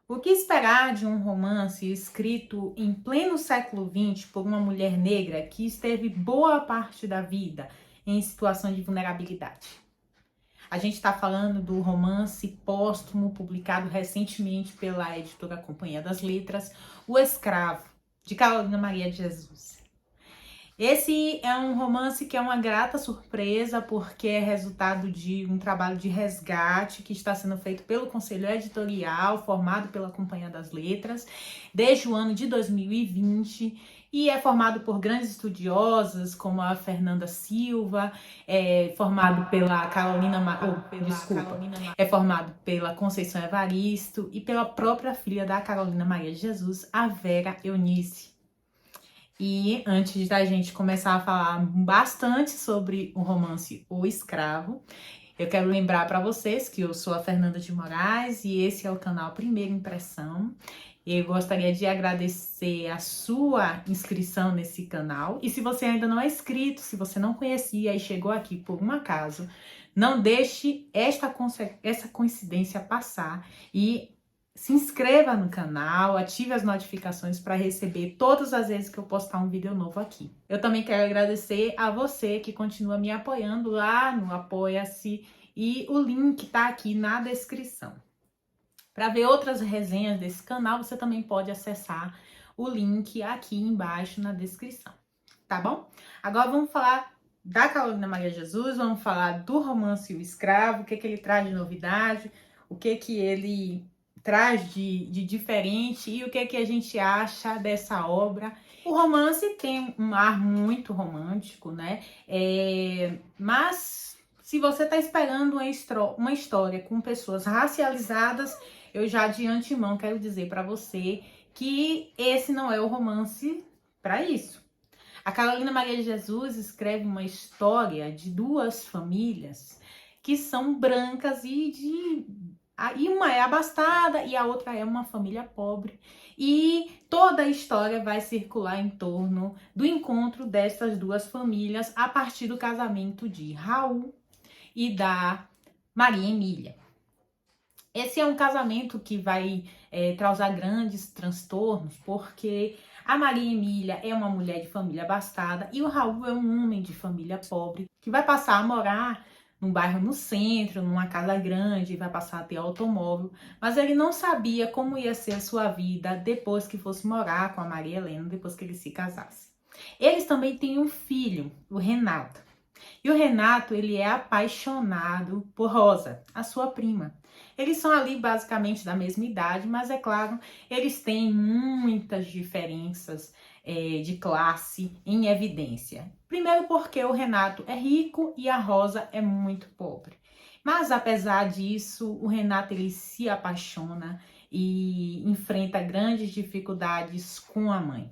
O que esperar de um romance escrito em pleno século XX por uma mulher negra que esteve boa parte da vida em situação de vulnerabilidade? A gente está falando do romance póstumo publicado recentemente pela editora Companhia das Letras, O Escravo, de Carolina Maria de Jesus. Esse é um romance que é uma grata surpresa, porque é resultado de um trabalho de resgate que está sendo feito pelo Conselho Editorial, formado pela Companhia das Letras, desde o ano de 2020, e é formado por grandes estudiosas, como a Fernanda Silva, formado pela é formado pela Conceição Evaristo e pela própria filha da Carolina Maria de Jesus, a Vera Eunice. E antes da gente começar a falar bastante sobre o romance O Escravo, eu quero lembrar para vocês que eu sou a Fernanda de Moraes e esse é o canal Primeira Impressão. Eu gostaria de agradecer a sua inscrição nesse canal. E se você ainda não é inscrito, se você não conhecia e chegou aqui por um acaso, não deixe essa coincidência passar e se inscreva no canal, ative as notificações para receber todas as vezes que eu postar um vídeo novo aqui. Eu também quero agradecer a você que continua me apoiando lá no Apoia-se e o link tá aqui na descrição. Para ver outras resenhas desse canal, você também pode acessar o link aqui embaixo na descrição, tá bom? Agora vamos falar da Carolina Maria de Jesus, vamos falar do romance O Escravo, o que ele traz de novidade, o que ele traz de diferente e o que a gente acha dessa obra. O romance tem um ar muito romântico, né? Mas se você está esperando uma história com pessoas racializadas, eu já de antemão quero dizer para você que esse não é o romance para isso. A Carolina Maria de Jesus escreve uma história de duas famílias que são brancas e uma é abastada e a outra é uma família pobre. E toda a história vai circular em torno do encontro dessas duas famílias a partir do casamento de Raul e da Maria Emília. Esse é um casamento que vai causar grandes transtornos, porque a Maria Emília é uma mulher de família abastada e o Raul é um homem de família pobre que vai passar a morar num bairro no centro, numa casa grande, vai passar a ter automóvel, mas ele não sabia como ia ser a sua vida depois que fosse morar com a Maria Helena, depois que ele se casasse. Eles também têm um filho, o Renato. E o Renato, ele é apaixonado por Rosa, a sua prima. Eles são ali basicamente da mesma idade, mas é claro, eles têm muitas diferenças de classe em evidência. Primeiro porque o Renato é rico e a Rosa é muito pobre. Mas apesar disso, o Renato ele se apaixona e enfrenta grandes dificuldades com a mãe.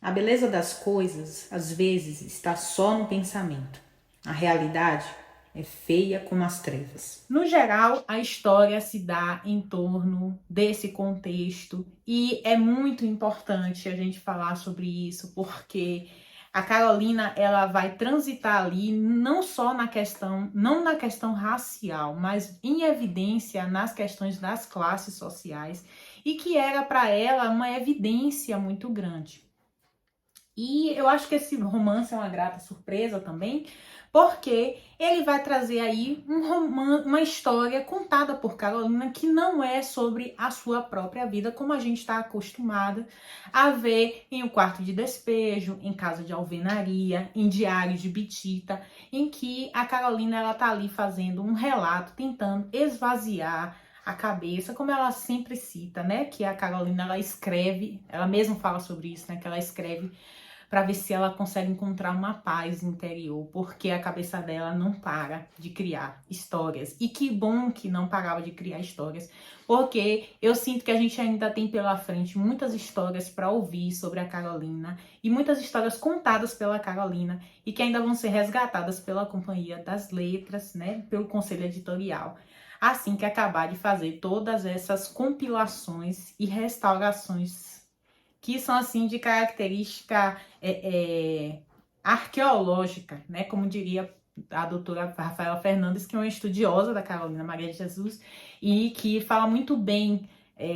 A beleza das coisas, às vezes, está só no pensamento. A realidade é feia como as trevas. No geral, a história se dá em torno desse contexto e é muito importante a gente falar sobre isso, porque a Carolina ela vai transitar ali não na questão racial, mas em evidência nas questões das classes sociais e que era para ela uma evidência muito grande. E eu acho que esse romance é uma grata surpresa também, porque ele vai trazer aí uma história contada por Carolina que não é sobre a sua própria vida, como a gente está acostumada a ver em O Quarto de Despejo, em Casa de Alvenaria, em Diário de Bitita, em que a Carolina ela tá ali fazendo um relato, tentando esvaziar a cabeça, como ela sempre cita, né? Que a Carolina ela escreve, ela mesma fala sobre isso, né? Que ela escreve para ver se ela consegue encontrar uma paz interior, porque a cabeça dela não para de criar histórias. E que bom que não parava de criar histórias, porque eu sinto que a gente ainda tem pela frente muitas histórias para ouvir sobre a Carolina e muitas histórias contadas pela Carolina e que ainda vão ser resgatadas pela Companhia das Letras, né, pelo Conselho Editorial. Assim que acabar de fazer todas essas compilações e restaurações que são assim de característica arqueológica, né? Como diria a doutora Rafaela Fernandes, que é uma estudiosa da Carolina Maria de Jesus e que fala muito bem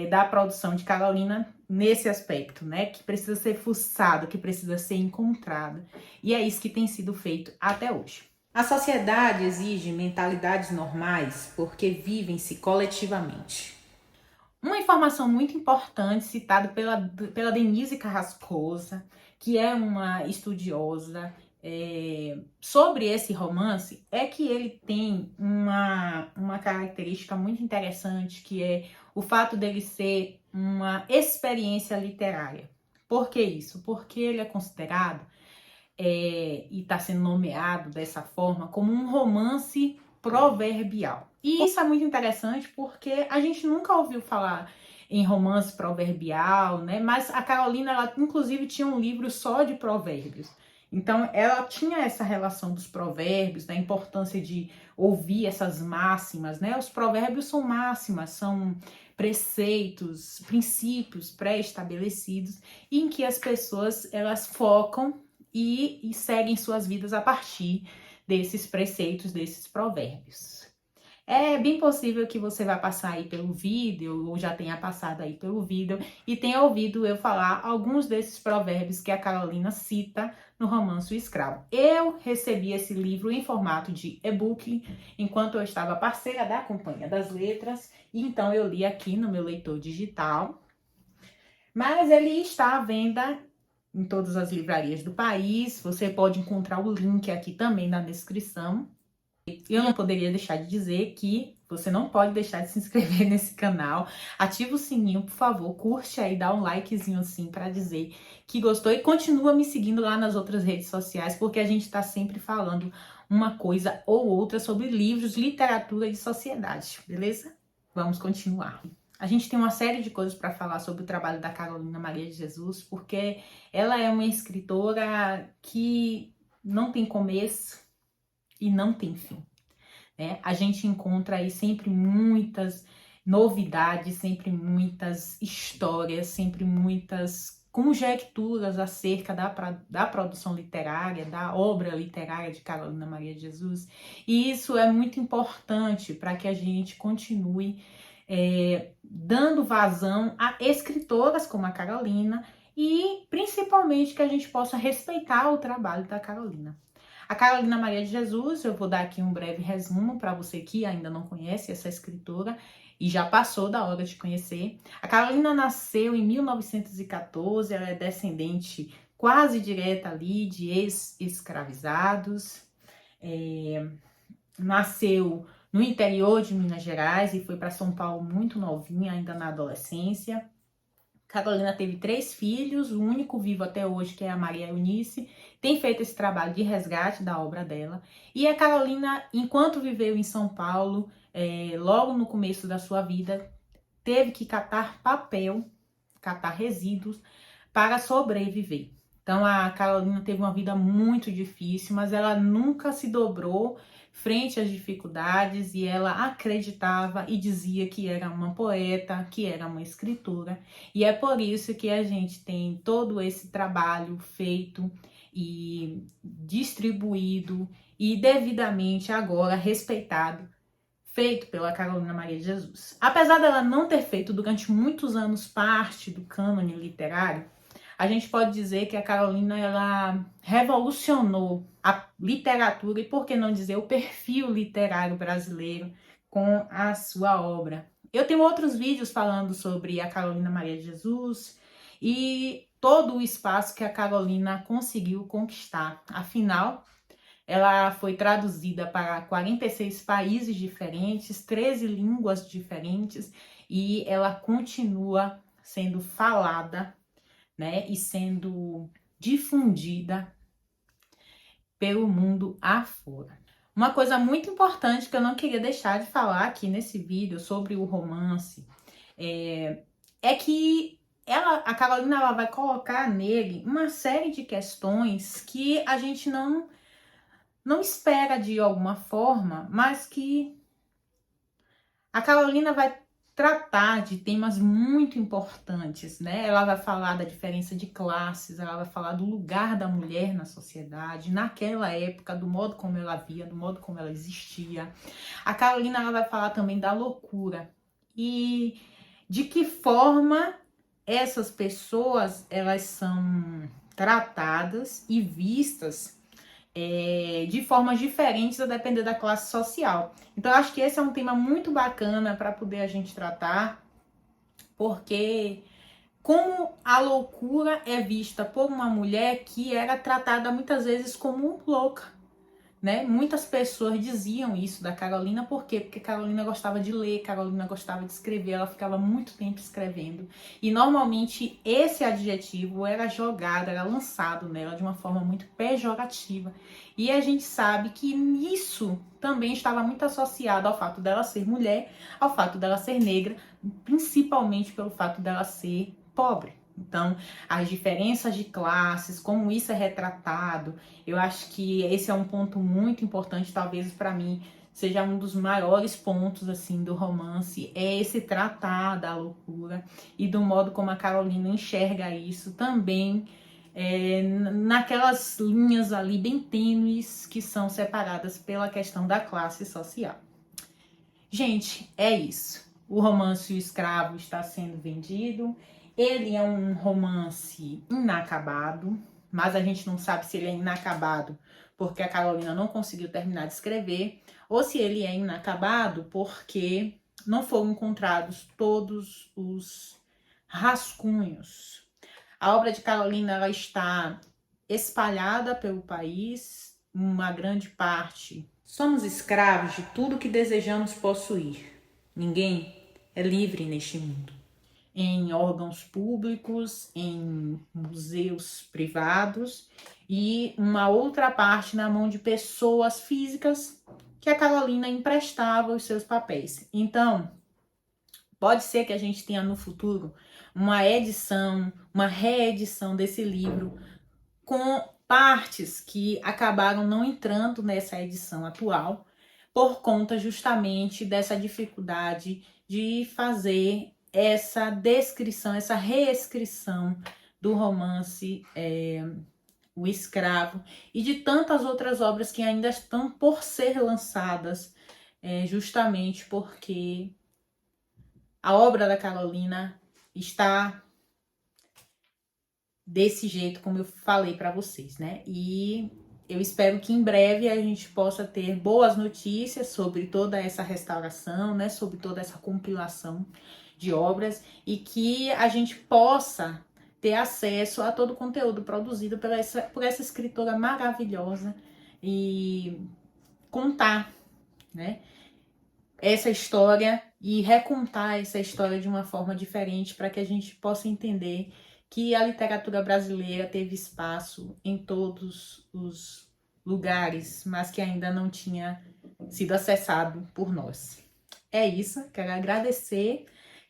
da produção de Carolina nesse aspecto, né? Que precisa ser fuçado, que precisa ser encontrado. E é isso que tem sido feito até hoje. A sociedade exige mentalidades normais porque vivem-se coletivamente. Uma informação muito importante citada pela Denise Carrascosa, que é uma estudiosa sobre esse romance, é que ele tem uma característica muito interessante, que é o fato dele ser uma experiência literária. Por que isso? Porque ele é considerado e está sendo nomeado dessa forma como um romance proverbial. E isso é muito interessante porque a gente nunca ouviu falar em romance proverbial, né? Mas a Carolina, ela inclusive tinha um livro só de provérbios. Então, ela tinha essa relação dos provérbios, da importância de ouvir essas máximas, né? Os provérbios são máximas, são preceitos, princípios pré-estabelecidos em que as pessoas, elas focam e seguem suas vidas a partir desses preceitos, desses provérbios. É bem possível que você vá passar aí pelo vídeo, ou já tenha passado aí pelo vídeo, e tenha ouvido eu falar alguns desses provérbios que a Carolina cita no romance O Escravo. Eu recebi esse livro em formato de e-book, enquanto eu estava parceira da Companhia das Letras, e então eu li aqui no meu leitor digital. Mas ele está à venda em todas as livrarias do país. Você pode encontrar o link aqui também na descrição. Eu não poderia deixar de dizer que você não pode deixar de se inscrever nesse canal. Ativa o sininho, por favor, curte aí, dá um likezinho assim para dizer que gostou e continua me seguindo lá nas outras redes sociais, porque a gente está sempre falando uma coisa ou outra sobre livros, literatura e sociedade, beleza? Vamos continuar. A gente tem uma série de coisas para falar sobre o trabalho da Carolina Maria de Jesus, porque ela é uma escritora que não tem começo e não tem fim, né? A gente encontra aí sempre muitas novidades, sempre muitas histórias, sempre muitas conjecturas acerca da produção literária, da obra literária de Carolina Maria de Jesus. E isso é muito importante para que a gente continue dando vazão a escritoras como a Carolina e principalmente que a gente possa respeitar o trabalho da Carolina. A Carolina Maria de Jesus, eu vou dar aqui um breve resumo para você que ainda não conhece essa escritora e já passou da hora de conhecer. A Carolina nasceu em 1914, ela é descendente quase direta ali de ex-escravizados. Nasceu no interior de Minas Gerais e foi para São Paulo muito novinha, ainda na adolescência. Carolina teve 3 filhos, o único vivo até hoje, que é a Maria Eunice, tem feito esse trabalho de resgate da obra dela. E a Carolina, enquanto viveu em São Paulo, logo no começo da sua vida, teve que catar papel, catar resíduos para sobreviver. Então a Carolina teve uma vida muito difícil, mas ela nunca se dobrou frente às dificuldades e ela acreditava e dizia que era uma poeta, que era uma escritora. E é por isso que a gente tem todo esse trabalho feito e distribuído e devidamente agora respeitado, feito pela Carolina Maria de Jesus. Apesar dela não ter feito durante muitos anos parte do cânone literário, a gente pode dizer que a Carolina, ela revolucionou a literatura e, por que não dizer, o perfil literário brasileiro com a sua obra. Eu tenho outros vídeos falando sobre a Carolina Maria de Jesus e todo o espaço que a Carolina conseguiu conquistar. Afinal, ela foi traduzida para 46 países diferentes, 13 línguas diferentes, e ela continua sendo falada, né, e sendo difundida pelo mundo afora. Uma coisa muito importante que eu não queria deixar de falar aqui nesse vídeo sobre o romance é que a Carolina, ela vai colocar nele uma série de questões que a gente não espera de alguma forma, mas que a Carolina vai tratar de temas muito importantes, né? Ela vai falar da diferença de classes, ela vai falar do lugar da mulher na sociedade, naquela época, do modo como ela via, do modo como ela existia. A Carolina, ela vai falar também da loucura. E de que forma essas pessoas elas são tratadas e vistas de formas diferentes a depender da classe social. Então, eu acho que esse é um tema muito bacana para poder a gente tratar, porque como a loucura é vista por uma mulher que era tratada muitas vezes como louca, né? Muitas pessoas diziam isso da Carolina, por quê? Porque Carolina gostava de ler, Carolina gostava de escrever, ela ficava muito tempo escrevendo. E normalmente esse adjetivo era jogado, era lançado nela de uma forma muito pejorativa. E a gente sabe que isso também estava muito associado ao fato dela ser mulher, ao fato dela ser negra, principalmente pelo fato dela ser pobre. Então, as diferenças de classes, como isso é retratado, eu acho que esse é um ponto muito importante, talvez para mim seja um dos maiores pontos assim do romance, é esse tratar da loucura e do modo como a Carolina enxerga isso também, naquelas linhas ali bem tênues que são separadas pela questão da classe social. Gente, é isso. O romance O Escravo está sendo vendido. Ele é um romance inacabado, mas a gente não sabe se ele é inacabado porque a Carolina não conseguiu terminar de escrever, ou se ele é inacabado porque não foram encontrados todos os rascunhos. A obra de Carolina ela está espalhada pelo país, uma grande parte. Somos escravos de tudo que desejamos possuir. Ninguém é livre neste mundo. Em órgãos públicos, em museus privados e uma outra parte na mão de pessoas físicas que a Carolina emprestava os seus papéis. Então, pode ser que a gente tenha no futuro uma edição, uma reedição desse livro com partes que acabaram não entrando nessa edição atual por conta justamente dessa dificuldade de fazer essa descrição, essa reescrição do romance O Escravo e de tantas outras obras que ainda estão por ser lançadas, justamente porque a obra da Carolina está desse jeito como eu falei para vocês, né? E eu espero que em breve a gente possa ter boas notícias sobre toda essa restauração, né? Sobre toda essa compilação de obras e que a gente possa ter acesso a todo o conteúdo produzido por essa escritora maravilhosa e contar, né? Essa história e recontar essa história de uma forma diferente para que a gente possa entender que a literatura brasileira teve espaço em todos os lugares, mas que ainda não tinha sido acessado por nós. É isso, quero agradecer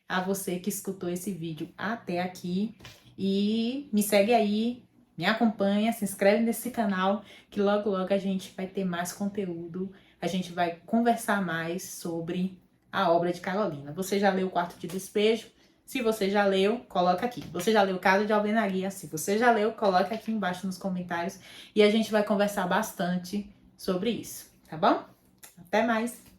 a você que escutou esse vídeo até aqui e me segue aí, me acompanha, se inscreve nesse canal que logo logo a gente vai ter mais conteúdo, a gente vai conversar mais sobre a obra de Carolina. Você já leu O Quarto de Despejo? Se você já leu, coloca aqui. Você já leu Casa de Alvenaria? Se você já leu, coloca aqui embaixo nos comentários e a gente vai conversar bastante sobre isso, tá bom? Até mais!